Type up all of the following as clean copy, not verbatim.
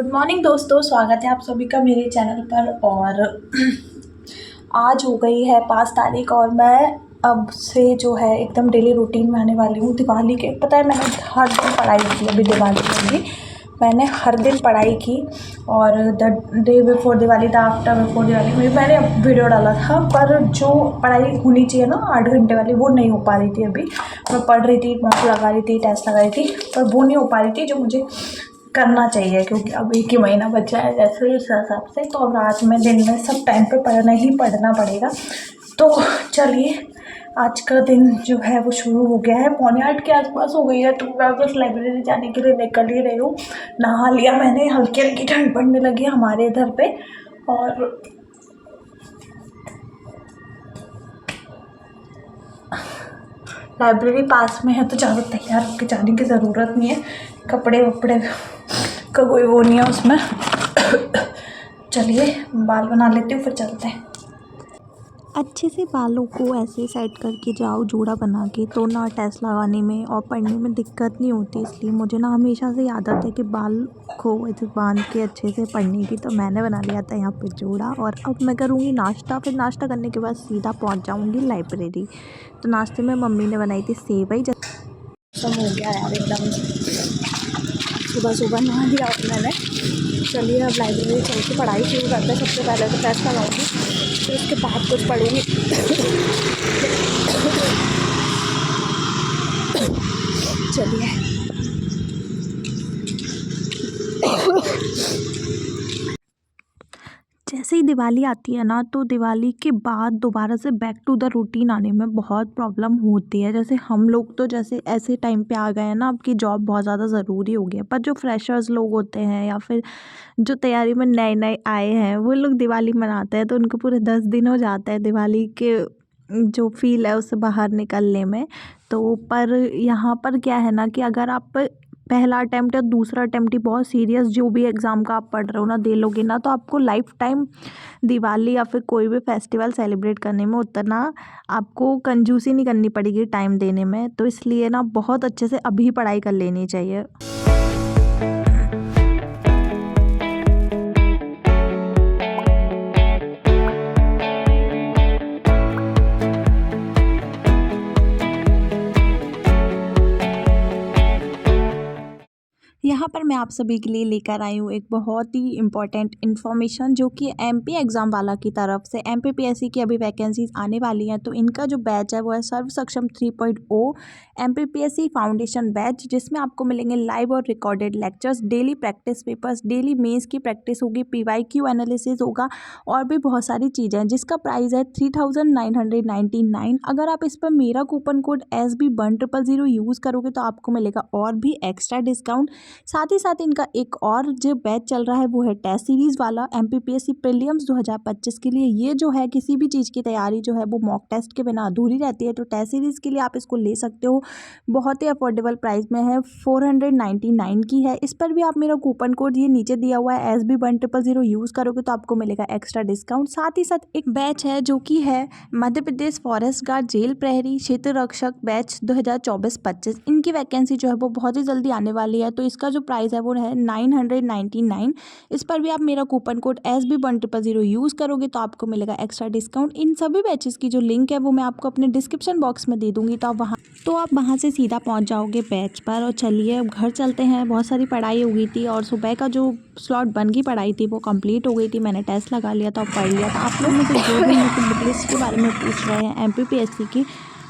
Good morning दोस्तों, स्वागत है आप सभी का मेरे चैनल पर। और आज हो गई है 5 तारीख और मैं अब से जो है एकदम डेली रूटीन में आने वाली हूँ। दिवाली के पता है मैंने हर दिन पढ़ाई की, अभी दिवाली में भी मैंने हर दिन पढ़ाई की। और the day before Diwali, the after before Diwali में मैंने वीडियो डाला था, पर जो पढ़ाई होनी चाहिए ना 8 घंटे वाली, वो नहीं हो पा रही थी। अभी मैं पढ़ रही थी, मॉक लगा रही थी, टेस्ट लगा रही थी, पर वो नहीं हो पा रही थी जो मुझे करना चाहिए, क्योंकि अब 1 ही महीना बचा है जैसे इस हिसाब से। तो अब रात में दिन में सब टाइम पे पढ़ना पड़ेगा। तो चलिए, आज का दिन जो है वो शुरू हो गया है। 7:45 के आसपास हो गई है, तो मैं बस लाइब्रेरी जाने के लिए निकल ही रही हूँ। नहा लिया मैंने, हल्की हल्की ठंड पड़ने लगी है हमारे इधर पे। और लाइब्रेरी पास में है तो ज़्यादा तैयार होकर जाने की ज़रूरत नहीं है। कपड़े वपड़े का कोई वो नहीं है उसमें। चलिए बाल बना लेती हूँ, फिर चलते हैं। अच्छे से बालों को ऐसे सेट करके जाओ जोड़ा बना के, तो ना टेस्ट लगाने में और पढ़ने में दिक्कत नहीं होती। इसलिए मुझे ना हमेशा से आदत है कि बाल को ऐसे बांध के अच्छे से पढ़ने की। तो मैंने बना लिया था यहाँ पे जोड़ा, और अब मैं करूँगी नाश्ता। फिर नाश्ता करने के बाद सीधा पहुँच जाऊँगी लाइब्रेरी। तो नाश्ते में मम्मी ने बनाई थी सेवई। सब हो गया यार एकदम, सुबह सुबह नहा दिया मैंने। चलिए अब लाइब्रेरी चल के पढ़ाई शुरू करते हैं। सबसे पहले तो टेस्ट लगाऊंगी, फिर उसके बाद कुछ पढ़ूंगी। चलिए। जैसे ही दिवाली आती है ना, तो दिवाली के बाद दोबारा से बैक टू द रूटीन आने में बहुत प्रॉब्लम होती है। जैसे हम लोग तो जैसे ऐसे टाइम पे आ गए हैं ना, अब की जॉब बहुत ज़्यादा ज़रूरी हो गया है। पर जो फ्रेशर्स लोग होते हैं या फिर जो तैयारी में नए नए आए हैं, वो लोग दिवाली मनाते हैं, तो उनको पूरे 10 दिन हो जाते हैं दिवाली के जो फील है उससे बाहर निकलने में। तो पर यहाँ पर क्या है ना कि अगर आप पहला अटेम्प्ट या दूसरा अटेम्प्ट ही बहुत सीरियस जो भी एग्ज़ाम का आप पढ़ रहे हो ना दे लोगे ना, तो आपको लाइफ टाइम दिवाली या फिर कोई भी फेस्टिवल सेलिब्रेट करने में उतना आपको कंजूसी नहीं करनी पड़ेगी टाइम देने में। तो इसलिए ना बहुत अच्छे से अभी पढ़ाई कर लेनी चाहिए। यहाँ पर मैं आप सभी के लिए लेकर आई हूँ एक बहुत ही इम्पॉर्टेंट इन्फॉर्मेशन, जो कि एमपी एग्ज़ाम वाला की तरफ से एमपीपीएससी की अभी वैकेंसीज आने वाली हैं। तो इनका जो बैच है वो है सर्व सक्षम 3.0 एमपीपीएससी फाउंडेशन बैच, जिसमें आपको मिलेंगे लाइव और recorded lectures, daily practice papers, daily mains की प्रैक्टिस होगी, पीवाईक्यू एनालिसिस होगा और भी बहुत सारी चीज़ें हैं, जिसका प्राइस है 3999। अगर आप इस पर मेरा कूपन कोड SB1000 यूज़ करोगे तो आपको मिलेगा और भी एक्स्ट्रा डिस्काउंट। साथ ही साथ इनका एक और जो बैच चल रहा है वो है टेस्ट सीरीज़ वाला एमपीपीएससी प्रीलिम्स 2025 के लिए। ये जो है किसी भी चीज़ की तैयारी जो है वो मॉक टेस्ट के बिना अधूरी रहती है। तो टेस्ट सीरीज़ के लिए आप इसको ले सकते हो, बहुत ही अफोर्डेबल प्राइस में है, 499 की है। इस पर भी आप मेरा कूपन कोड ये नीचे दिया हुआ है SB1000 यूज़ करोगे तो आपको मिलेगा एक्स्ट्रा डिस्काउंट। साथ ही साथ एक बैच है जो कि है Madhya Pradesh forest guard jail प्रहरी क्षेत्र रक्षक बैच 2024-25। इनकी वैकेंसी जो है वो बहुत ही जल्दी आने वाली है। तो इसका जो प्राइस है वो है 999। इस पर भी आप मेरा कूपन कोड SB1000 यूज़ करोगे तो आपको मिलेगा एक्स्ट्रा डिस्काउंट। इन सभी बैचेस की जो लिंक है वो मैं आपको अपने डिस्क्रिप्शन बॉक्स में दे दूँगी, तो आप वहाँ से सीधा पहुँच जाओगे बैच पर। और चलिए अब घर चलते हैं। बहुत सारी पढ़ाई हो गई थी और सुबह का जो स्लॉट बन की पढ़ाई थी वो कंप्लीट हो गई थी। मैंने टेस्ट लगा लिया था और पढ़ लिया था। आप लोग मुझे जो भी मुझे बुक लिस्ट के बारे में पूछ रहे हैं एमपीपीएससी की,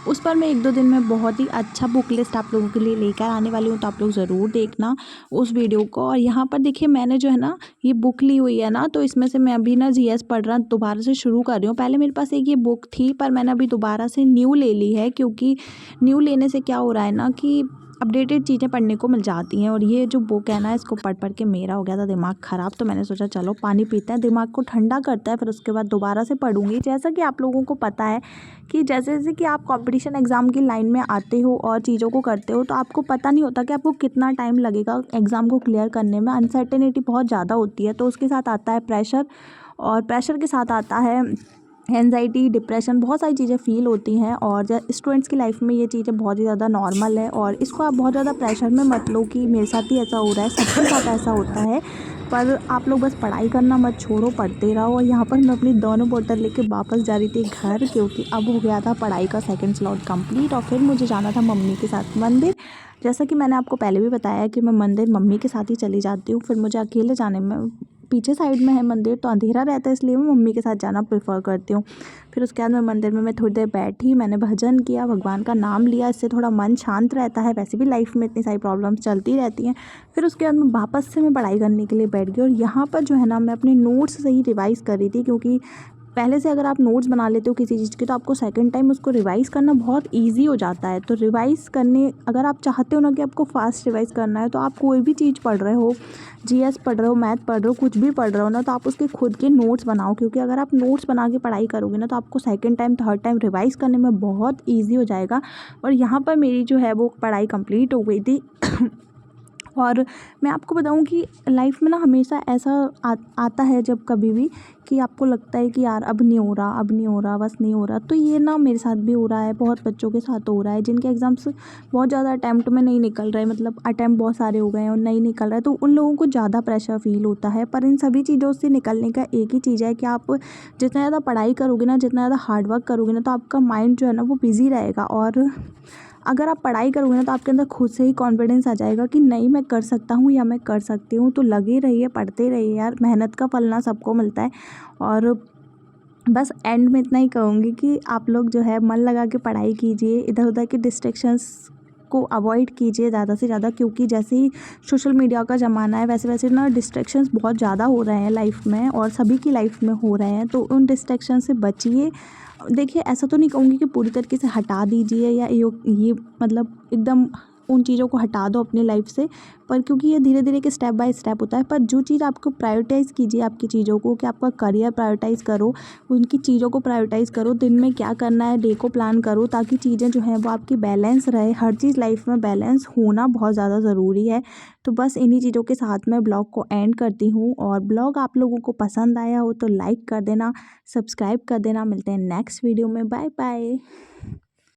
उस पर मैं 1-2 दिन में बहुत ही अच्छा बुक लिस्ट आप लोगों के लिए लेकर आने वाली हूँ। तो आप लोग ज़रूर देखना उस वीडियो को। और यहाँ पर देखिए मैंने जो है ना ये बुक ली हुई है ना, तो इसमें से मैं अभी ना जीएस पढ़ना दोबारा से शुरू कर रही हूँ। पहले मेरे पास एक ये बुक थी, पर मैंने अभी दोबारा से न्यू ले ली है, क्योंकि न्यू लेने से क्या हो रहा है ना कि अपडेटेड चीज़ें पढ़ने को मिल जाती हैं। और ये जो बुक है ना, इसको पढ़ पढ़ के मेरा हो गया था दिमाग ख़राब। तो मैंने सोचा चलो पानी पीते हैं, दिमाग को ठंडा करता है, फिर उसके बाद दोबारा से पढ़ूंगी। जैसा कि आप लोगों को पता है कि जैसे जैसे कि आप कंपटीशन एग्ज़ाम की लाइन में आते हो और चीज़ों को करते हो, तो आपको पता नहीं होता कि आपको कितना टाइम लगेगा एग्ज़ाम को क्लियर करने में। अनसर्टेनिटी बहुत ज़्यादा होती है। तो उसके साथ आता है प्रेशर, और प्रेशर के साथ आता है एंजाइटी, डिप्रेशन, बहुत सारी चीज़ें फ़ील होती हैं। और स्टूडेंट्स की लाइफ में ये चीज़ें बहुत ही ज़्यादा नॉर्मल है। और इसको आप बहुत ज़्यादा प्रेशर में मत लो कि मेरे साथ ही ऐसा हो रहा है, सबके साथ ऐसा होता है। पर आप लोग बस पढ़ाई करना मत छोड़ो, पढ़ते रहो। और यहाँ पर मैं अपनी दोनों बोतल लेके वापस जा रही थी घर, क्योंकि अब हो गया था पढ़ाई का सेकंड स्लॉट कंप्लीट और फिर मुझे जाना था मम्मी के साथ मंदिर। जैसा कि मैंने आपको पहले भी बताया कि मैं मंदिर मम्मी के साथ ही चली जाती हूँ, फिर मुझे अकेले जाने में, पीछे साइड में है मंदिर तो अंधेरा रहता है, इसलिए मैं मम्मी के साथ जाना प्रेफर करती हूँ। फिर उसके बाद मैं मंदिर में थोड़ी देर बैठी, मैंने भजन किया, भगवान का नाम लिया, इससे थोड़ा मन शांत रहता है। वैसे भी लाइफ में इतनी सारी प्रॉब्लम्स चलती रहती हैं। फिर उसके बाद मैं वापस से मैं पढ़ाई करने के लिए बैठ गई और यहाँ पर जो है ना, मैं अपने नोट्स से ही रिवाइज़ कर रही थी, क्योंकि पहले से अगर आप नोट्स बना लेते हो किसी चीज़ के तो आपको सेकंड टाइम उसको रिवाइज़ करना बहुत ईजी हो जाता है। तो रिवाइज़ करने, अगर आप चाहते हो ना कि आपको फास्ट रिवाइज़ करना है, तो आप कोई भी चीज़ पढ़ रहे हो, जीएस पढ़ रहे हो, मैथ पढ़ रहे हो, कुछ भी पढ़ रहे हो ना, तो आप उसके खुद के नोट्स बनाओ, क्योंकि अगर आप नोट्स बना के पढ़ाई करोगे ना, तो आपको second time third time revise करने में बहुत ईजी हो जाएगा। और यहाँ पर मेरी जो है वो पढ़ाई कंप्लीट हो गई थी। और मैं आपको बताऊं कि लाइफ में ना हमेशा ऐसा आता है जब कभी भी कि आपको लगता है कि यार अब नहीं हो रहा, अब नहीं हो रहा, बस नहीं हो रहा। तो ये ना मेरे साथ भी हो रहा है, बहुत बच्चों के साथ हो रहा है जिनके एग्ज़ाम्स बहुत ज़्यादा अटैम्प्ट में नहीं निकल रहे, मतलब अटैम्प्ट बहुत सारे हो गए हैं और नहीं निकल रहा है, तो उन लोगों को ज़्यादा प्रेशर फील होता है। पर इन सभी चीज़ों से निकलने का एक ही चीज़ है कि आप जितना ज़्यादा पढ़ाई करोगे ना, जितना ज़्यादा हार्डवर्क करोगे ना, तो आपका माइंड जो है ना वो बिज़ी रहेगा। और अगर आप पढ़ाई करोगे ना, तो आपके अंदर खुद से ही कॉन्फिडेंस आ जाएगा कि नहीं, मैं कर सकता हूँ या मैं कर सकती हूँ। तो लगे रहिए, पढ़ते रहिए यार, मेहनत का फल ना सबको मिलता है। और बस एंड में इतना ही कहूँगी कि आप लोग जो है मन लगा के पढ़ाई कीजिए, इधर उधर के डिस्ट्रैक्शंस को अवॉइड कीजिए ज़्यादा से ज़्यादा, क्योंकि जैसे ही सोशल मीडिया का ज़माना है वैसे वैसे ना डिस्ट्रैक्शंस बहुत ज़्यादा हो रहे हैं लाइफ में, और सभी की लाइफ में हो रहे हैं। तो उन डिस्ट्रैक्शन से बचिए। देखिए, ऐसा तो नहीं कहूँगी कि पूरी तरीके से हटा दीजिए या ये मतलब एकदम उन चीज़ों को हटा दो अपनी लाइफ से, पर क्योंकि ये धीरे धीरे के स्टेप बाय स्टेप होता है। पर जो चीज़ आपको प्रायोरिटाइज़ कीजिए, आपकी चीज़ों को, कि आपका करियर प्रायोरिटाइज़ करो, उनकी चीज़ों को प्रायोरिटाइज़ करो, दिन में क्या करना है डे को प्लान करो, ताकि चीज़ें जो हैं वो आपकी बैलेंस रहे। हर चीज़ लाइफ में बैलेंस होना बहुत ज़्यादा ज़रूरी है। तो बस इन्हीं चीज़ों के साथ मैं ब्लॉग को एंड करती हूँ। और ब्लॉग आप लोगों को पसंद आया हो तो लाइक कर देना, सब्सक्राइब कर देना। मिलते हैं नेक्स्ट वीडियो में, बाय बाय।